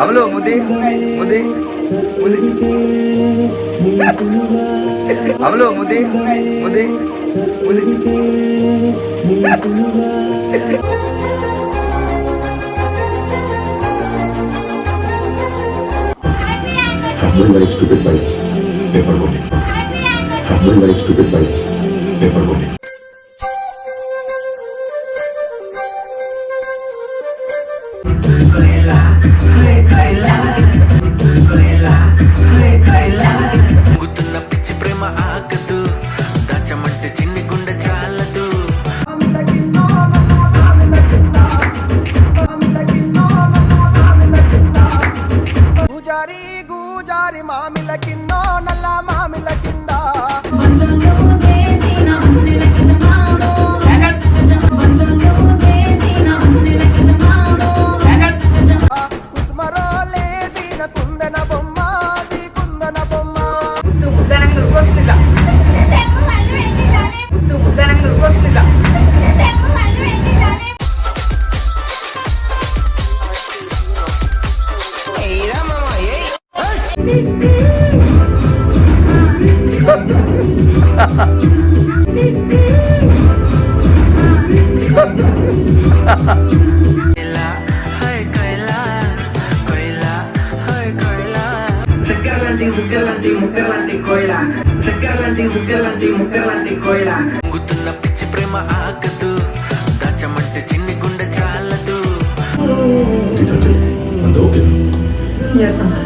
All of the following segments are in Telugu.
అమలు ముది ముది ముది అమలు ముది ముది ముది Husband wife stupid fights. Paper copy. Husband wife stupid fights. Paper copy. గుతున్న పిచ్చి ప్రేమ ఆగదు దాచమంటే చిన్ని గుండె చాలదు గుజారి గుజారి మామిల కిందో నల్ల మామిల కింద కుస్మరో లేచిన కుందన బొమ్మ అది కుందన బొమ్మ ముద్దనంగా నువ్వొస్తుందిಲ್ಲ ముద్దనంగా నువ్వొస్తుందిಲ್ಲ కైలా హై కైలా కైలా హై కైలా చక్కర్లాంటి ముక్కర్లాంటి ముక్కర్లాంటి కోయిల చక్కర్లాంటి ముక్కర్లాంటి ముక్కర్లాంటి కోయిల గుతున్న పిచ్చి ప్రేమ ఆగదు దాచమంటే చిన్ని గుండె చాలదు Detergent. And okay. Yes, Anna.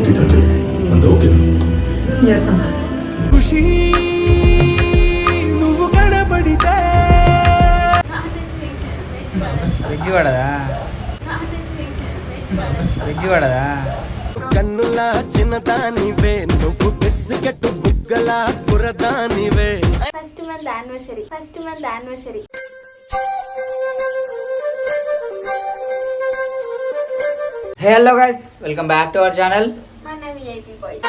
Detergent. And okay. Yes, Anna. ఖుషి నువ్వు కనబడితే వెజ్ పడదా వెజ్ పడదా కన్నుల చిన్నదానివే నువ్వు బెస్సిగట్టు బుగ్గల కురదానివే first month anniversary hey hello guys welcome back to our channel మన విఐపి బాయ్స్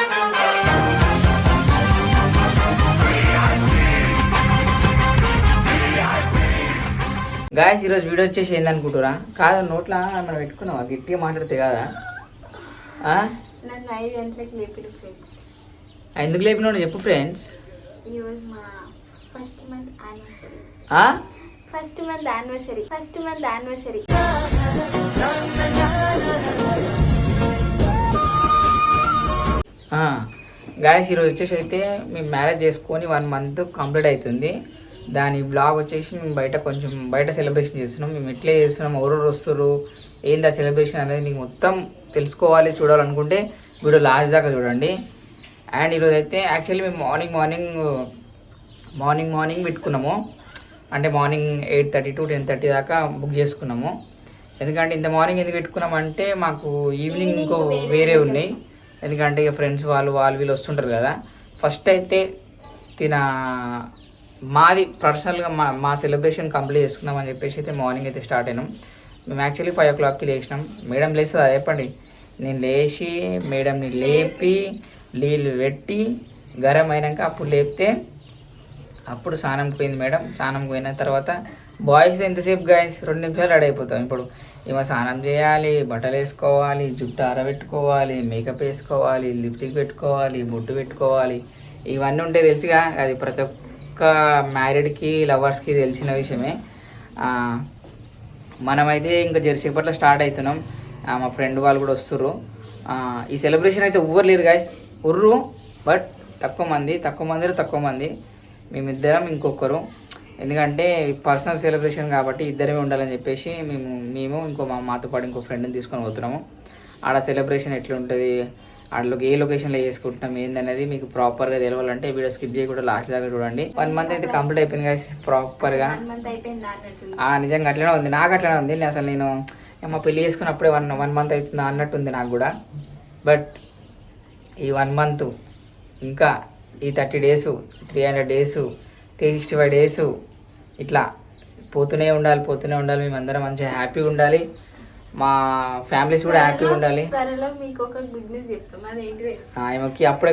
గాయస్ ఈరోజు వీడియో వచ్చేసి ఏందనుకుంటురా కాదు నోట్లా మనం పెట్టుకున్నావా గట్టిగా మాట్లాడితే కాదా నన్ను 5 గంటలకు లేపిడు ఫ్రెండ్స్. ఎందుకు లేపినావు చెప్పు ఫ్రెండ్స్. ఈరోజు మా ఫస్ట్ మంత్ యానివర్సరీ. గాయస్ ఈరోజు వచ్చేసి అయితే మేము మ్యారేజ్ చేసుకొని 1 మంత్ కంప్లీట్ అవుతుంది. దాని బ్లాగ్ వచ్చేసి మేము బయట సెలబ్రేషన్ చేస్తున్నాం. మేము ఎట్లా చేస్తున్నాం, ఎవరెవరు వస్తారు, ఏంది ఆ సెలబ్రేషన్ అనేది మీకు మొత్తం తెలుసుకోవాలి చూడాలనుకుంటే వీడియో లాస్ట్ దాకా చూడండి. అండ్ ఈరోజు అయితే యాక్చువల్లీ మేము మార్నింగ్ పెట్టుకున్నాము. అంటే మార్నింగ్ 8:30 to 10:30 దాకా బుక్ చేసుకున్నాము. ఎందుకంటే ఇంత మార్నింగ్ ఎందుకు పెట్టుకున్నామంటే మాకు ఈవినింగ్ ఇంకో వేరే ఉన్నాయి. ఎందుకంటే ఇక ఫ్రెండ్స్ వాళ్ళు వీళ్ళు వస్తుంటారు కదా. ఫస్ట్ అయితే మాది పర్సనల్గా మా సెలబ్రేషన్ కంప్లీట్ చేసుకుందామని చెప్పేసి అయితే మార్నింగ్ అయితే స్టార్ట్ అయినాం. మేము యాక్చువల్లీ 5 o'clockకి లేచినాం. మేడం లేస్తుంది అది చెప్పండి. నేను లేచి మేడంని లేపి నీళ్ళు పెట్టి గరం అయినాక అప్పుడు లేపితే అప్పుడు స్నానంకి పోయింది మేడం. స్నానంకి పోయిన తర్వాత బాయ్స్ ఎంతసేపు గాయస్ 2 నిమిషాలు రెడీ అయిపోతాం. ఇప్పుడు ఏమో స్నానం చేయాలి, బట్టలు వేసుకోవాలి, జుట్టు ఆరబెట్టుకోవాలి, మేకప్ వేసుకోవాలి, లిప్స్టిక్ పెట్టుకోవాలి, బొట్టు పెట్టుకోవాలి, ఇవన్నీ ఉంటే తెలుసుగా. అది ప్రతి ఒక్క మ్యారీడ్కి లవర్స్కి తెలిసిన విషయమే. మనమైతే ఇంకా జెర్సీపట్ల స్టార్ట్ అవుతున్నాం. మా ఫ్రెండ్ వాళ్ళు కూడా వస్తుర్రు. ఈ సెలబ్రేషన్ అయితే ఎవ్వరు లేరు గాయస్, ఉర్రు బట్ తక్కువ మంది మేమిద్దరం ఇంకొకరు. ఎందుకంటే పర్సనల్ సెలబ్రేషన్ కాబట్టి ఇద్దరమే ఉండాలని చెప్పేసి మేము మాతో పాటు ఇంకో ఫ్రెండ్ని తీసుకొని పోతున్నాము. ఆడ సెలబ్రేషన్ ఎట్లుంటుంది, ఆడలోకి ఏ లొకేషన్లో చేసుకుంటున్నాం ఏందనేది మీకు ప్రాపర్గా తెలవాలంటే వీడియో స్కిప్ చేయకుండా లాస్ట్ దాకా చూడండి. 1 month అయితే కంప్లీట్ అయిపోయింది గాయస్ ప్రాపర్గా. నిజంగా అట్లనే ఉంది, నాకు అట్లనే ఉంది. నేను మా పెళ్ళి చేసుకున్నప్పుడే 1 month అవుతుంది అన్నట్టుంది నాకు కూడా. బట్ ఈ 1 month ఇంకా ఈ 30 days 300 days 365 days ఇట్లా పోతూనే ఉండాలి. మేమందరం మంచిగా హ్యాపీగా ఉండాలి, మా ఫ్యామిలీస్ కూడా హ్యాపీగా ఉండాలి. ఆమెకి అప్పుడే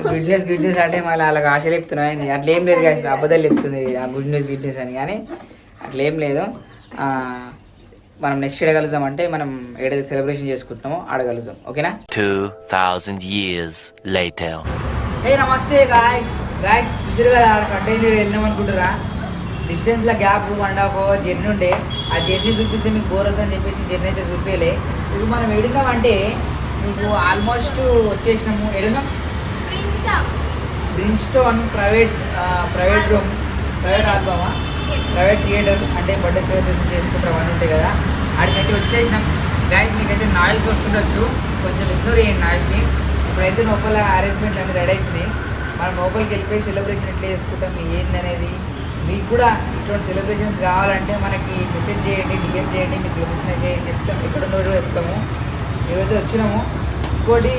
గుడ్ న్యూస్ అంటే మళ్ళీ అలాగ ఆశలు చెప్తున్నాయి. అట్లా ఏం లేదు కానీ అబద్ధాలు చెప్తుంది ఆ గుడ్ న్యూస్ అని. కానీ అట్లా ఏం లేదు. మనం నెక్స్ట్ ఏడగలుగుతాం అంటే మనం ఏడైతే సెలబ్రేషన్ చేసుకుంటున్నామో ఆడగలుగుతాం. ఓకేనా? 2000 years later. ఏ నమస్తే గాయస్ చూసారు కదా ఆడ కంటైన్ వెళ్దాం అనుకుంటారా. డిస్టెన్స్లో గ్యాప్ 1.5 hour జర్నీ ఉండే. ఆ జర్నీ చూపిస్తే మీకు బోర్ వస్తుందని చెప్పేసి జర్నీ అయితే చూపించలే. ఇప్పుడు మనం ఎడున్నామంటే మీకు ఆల్మోస్ట్ వచ్చేసినాము. ఎడున్నాం బ్రిన్స్టోన్ ప్రైవేట్ రూమ్, ప్రైవేట్ ఆల్బమా, ప్రైవేట్ థియేటర్ అంటే బర్త్డే సెలబ్రేషన్ చేసుకుంటారు అవన్నీ ఉంటాయి కదా. ఆడికైతే వచ్చేసినాం గాయస్. మీకైతే నాయిస్ వస్తుండొచ్చు, కొంచెం ఇగ్నోర్ చేయండి నాయిస్ని. ఇప్పుడైతే లోపల అరేంజ్మెంట్ అన్ని రెడీ అవుతుంది. మనం లోపలికి వెళ్ళిపోయి సెలబ్రేషన్ ఎట్లా చేసుకుంటాం ఏందనేది మీకు కూడా ఇటువంటి సెలబ్రేషన్స్ కావాలంటే మనకి మెసేజ్ చేయండి, డిఎం చేయండి. మీకు లొకేషన్ అయితే చెప్తాం, ఎక్కడ ఉందో చెప్తాము. మేమైతే వచ్చినాము. ఇంకోటి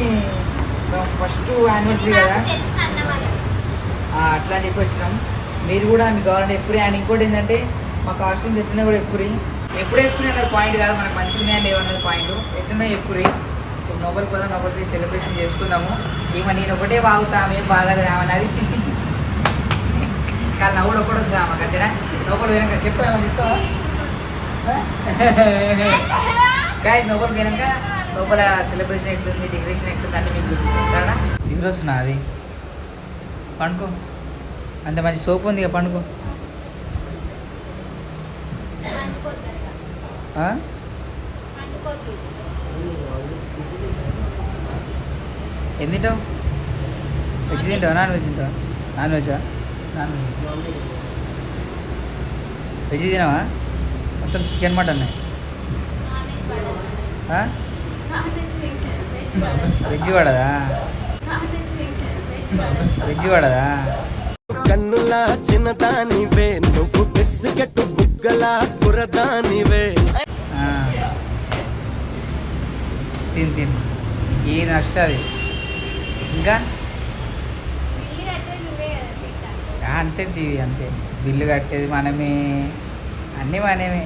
ఫస్ట్ యానివర్సరీ కదా అట్లా అని చెప్పి వచ్చినాం. మీరు కూడా మీకు కావాలంటే ఎప్పుడు. అండ్ ఇంకోటి ఏంటంటే మా కాస్ట్యూమ్స్ ఎట్లున్నా కూడా ఎప్పుడు వేసుకునే అన్నది పాయింట్ కాదు, మనకు మంచిగా ఉన్నాయా లేవన్నది పాయింట్. ఎట్లున్నా ఎప్పుడు ఇప్పుడు లోపలికి పోదాం, లోపలికి సెలబ్రేషన్ చేసుకుందాము. ఇక నేను ఒకటే బాగుతా, ఆమె బాగాదు రామన్నది కానీ నవ్వుడు ఒకటి వస్తుంది ఆమె అంతేనా. లోపల పోయినాక చెప్తామని చెప్తావా గాయస్? లోపలికి పోయినాక లోపల సెలబ్రేషన్ ఎట్లుంది, డెకరేషన్ ఎట్లుంది అంటే మీకు చూపిస్తారా. నిద్ర వస్తున్నా అది పండుకో, అంత మంచి సోపు ఉంది ఇక పండుకో. ఎన్ని తింటావు? వెజ్ తింటావా నాన్ వెజ్ తింటావా? నాన్ వెజ్జా? నాన్ వెజ్ తినవా? మొత్తం చికెన్ మటన్ వెజ్ పడదా? వెజ్ పడదా? కన్నులా చిన్నదానివే నువ్వు బిస్కెట్టు బుగ్గలా కురదానివే. తిని ఏది నచ్చుతుంది ఇంకా అంతే తీవి అంతే. బిల్లు కట్టేది మనమే, అన్నీ మనమే.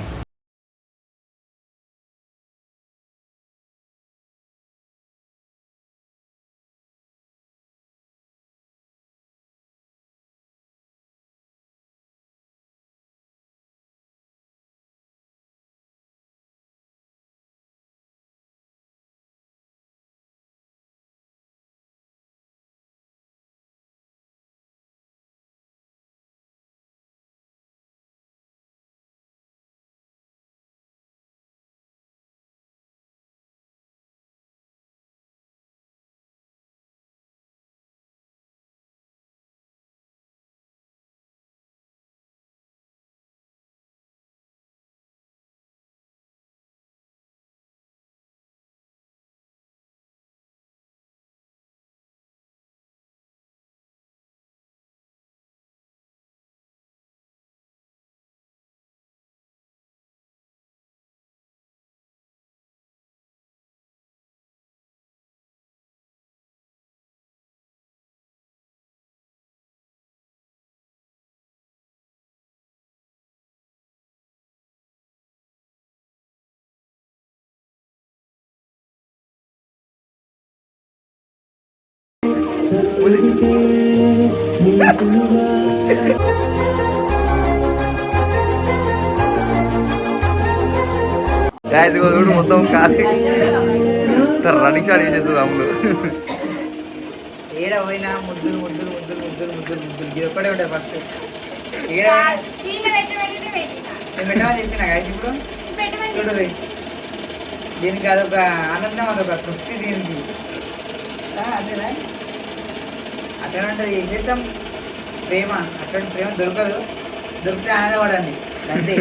గాయస్ చూడు మొత్తం ఖాళీ సార్ రన్నింగ్ షాట్ చేసేస్తుంది అమ్ములు. ఏడ పోయినా ముద్దులు ముద్దులు ముద్దులు ముద్దులు ముద్దులు ముద్దులు ఇది ఒక్కడే ఉంటుంది ఫస్ట్. ఏడ నేను పెట్టమని చెప్పిన గాయస్. ఇప్పుడు చూడరు దీనికి అదొక ఆనందం, అదొక తృప్తి దీనికి. అంతేనా? అట్లా ఉంటుంది. ఏం చేస్తాం, ప్రేమ అట్లాంటి ప్రేమ దొరకదు, దొరికితే ఆనందపడండి అంతే.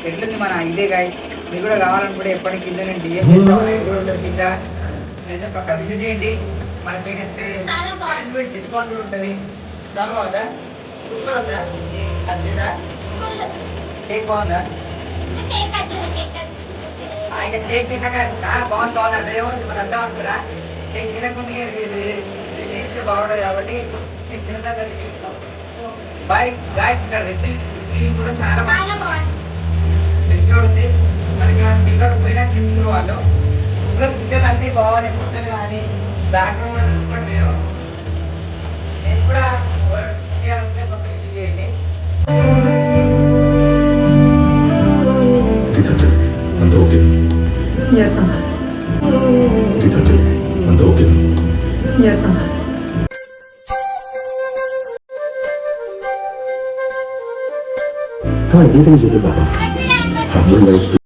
ఎట్లుంది మన ఇదే గాయస్. మీకు కూడా కావాలనుకుంటే ఎప్పటికి కింద నేను డిఎం చేస్తాను ఉంటుంది కింద. లేదా పక్కన విజిట్ చేయండి. మన పేరు ఎత్తే డిస్కౌంట్ కూడా ఉంటుంది. చాలా బాగుందా? సూపర్ ఉందా? నచ్చిందా? కేక్ బాగుందా? ఇంకా కేక్ తిన్నాక బాగుంది బాగుందంటే ఏమో మన అర్థం అనుకున్నా. కేక్ తినకుందుకే తీస్తే బాగుంటుంది కాబట్టి కేక్ తిన్న తీస్తాం. Bye guys. ఇక్కడ రిసీవింగ్ కూడా చాలా బాగుంది. రెస్టారెంట్ ఉంది మనకి. ఇంకా పోయినా చెప్తున్నారు వాళ్ళు పిల్లలు అన్నీ బాగున్నాయి, పుట్టలు కానీ బ్యాక్గ్రౌండ్ కూడా చూసుకోండి. నేను కూడా విజిట్ చేయండి. గీతాంజలి అంతా ఓకే Yes, uncle. గీతాంజలి అంతా okay Yes, uncle. everything is okay, Papa. Husband, wife,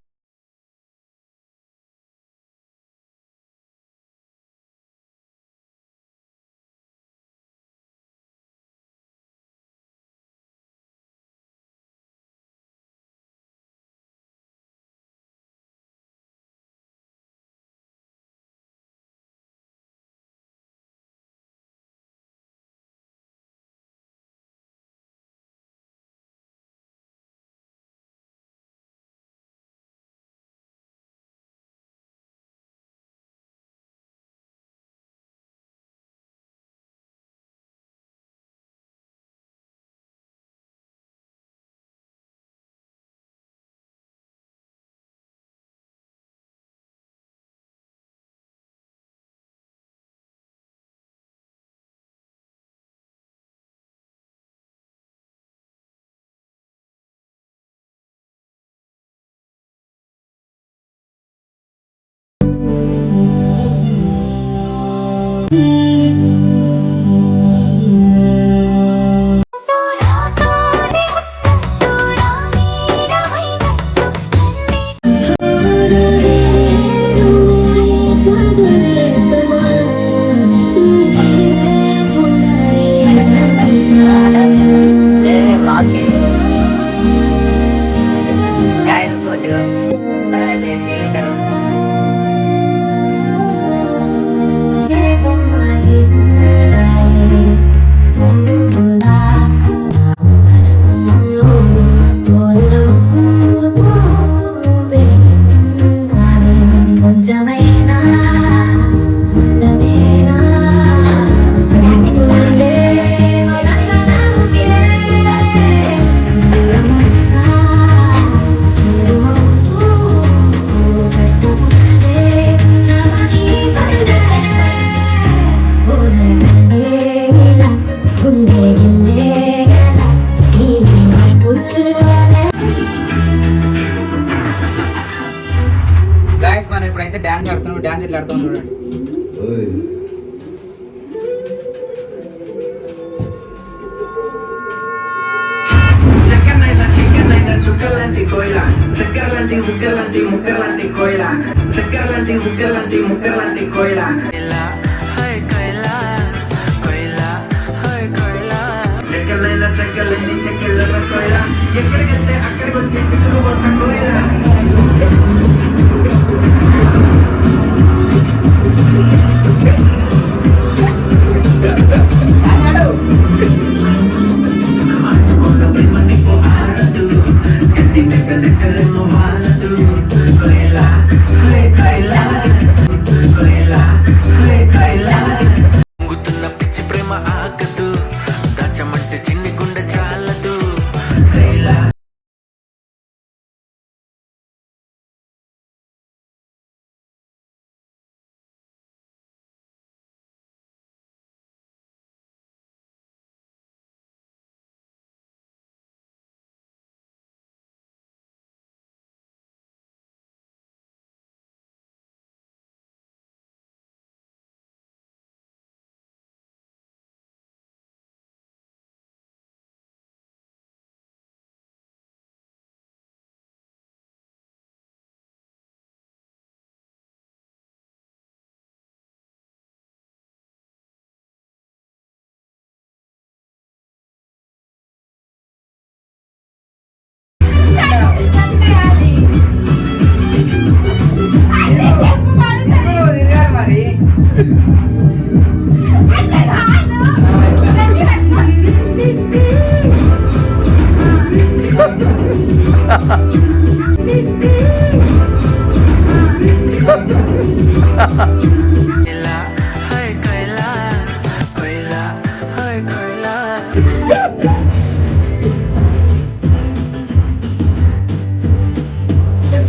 guys మనం ఇప్పుడైతే డాన్స్ ఆడుతున్నాం. డాన్స్ ఎట్లా ఆడుతాం చూడండి. చక్కనైనా చిక్కనైనా చుక్కలాంటి కోయిల, చక్కరలాంటి ముక్కలాంటి ముక్కలాంటి కోయిల, చక్కరలాంటి ముక్కలాంటి ముక్కలాంటి కోయిల. చక్కనైనా చక్కలేని చెక్కెళ్ళ కోయిల, ఎక్కడికంటే అక్కడికి వచ్చి చిక్కులు కొట్ట కోయిల. పొంగుతున్న పిచ్చి ప్రేమ ఆగదు, దాచమంటే చిన్ని గుండె చాలదు.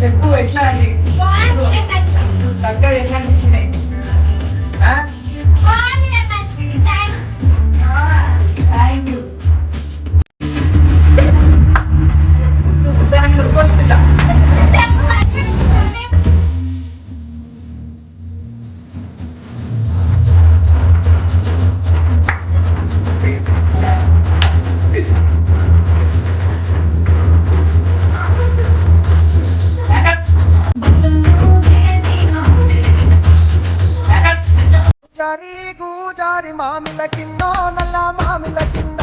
చెప్పు ఎట్లా అండి చక్కగా ఎట్లా అనిపించినాయి? Thank you. బంగారి మామిల కిన్నో నల్ల మామిల కింద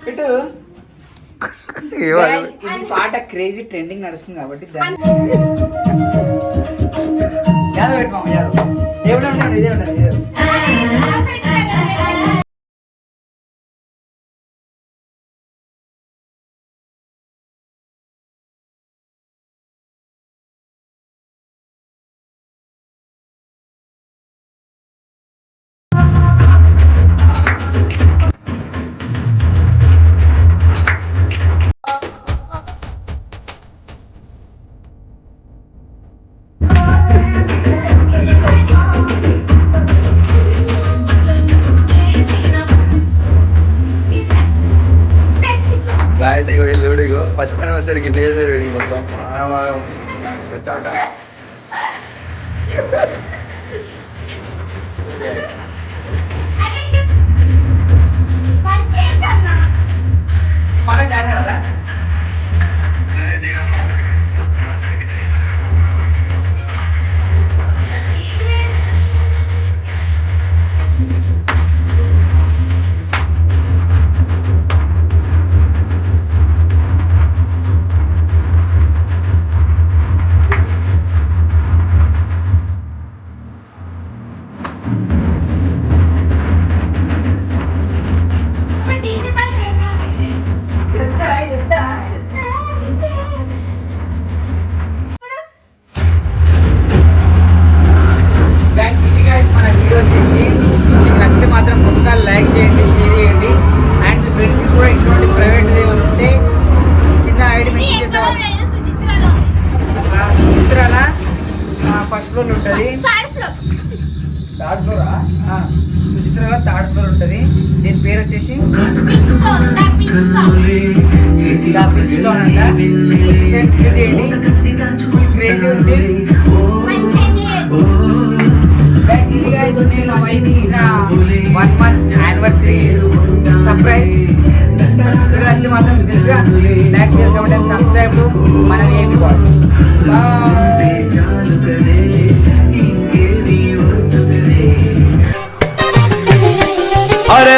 ఇటు ఏమని? Guys, ఇది పాట క్రేజీ ట్రెండింగ్ నడుస్తుంది కాబట్టి దాన్ని యాదవ్ పెట్టు మామ యాదవ్ దేవుడు ఉంటాడు ఇదే ఉంటాడు ఇదే గాయస్ ఇగో వీళ్ళు ఇగో పచ్చిపైన వచ్చేసరికి ఇట్లా చేశారు వీడికి మొత్తం పాట డాన్స్ ఆడాలా? Guys, ఇది guys మన వీడియో వచ్చేసి మీకు నచ్చితే మాత్రం పక్కా లైక్ చేయండి, షేర్ చేయండి అండ్ మీ ఫ్రెండ్స్ కూడా ఇటువంటి ప్రైవేట్ ఏమైనా ఉంటే కింద ఐడి మెన్షన్ చేసేవాళ్ళు సుచిత్రాల ఫస్ట్ ఫ్లోర్ ఉంటుంది, థర్డ్ ఫ్లోరా సుచిత్రాల థర్డ్ ఫ్లోర్ ఉంటుంది. దీని పేరు వచ్చేసి ద పింక్ స్టోన్ అంట. వచ్చేసేయండి, విజిట్ చేయండి, క్రేజీ ఉంది. Guys, ఇది guys నేను మా వైఫ్ ఇచ్చిన 1 month యానివర్సరీ సర్ప్రైజ్. ఇక్కడ వస్తే మాత్రం మీకు తెలుసుగా like share comment and subscribe to మన ఏపీ బాయ్స్. అరే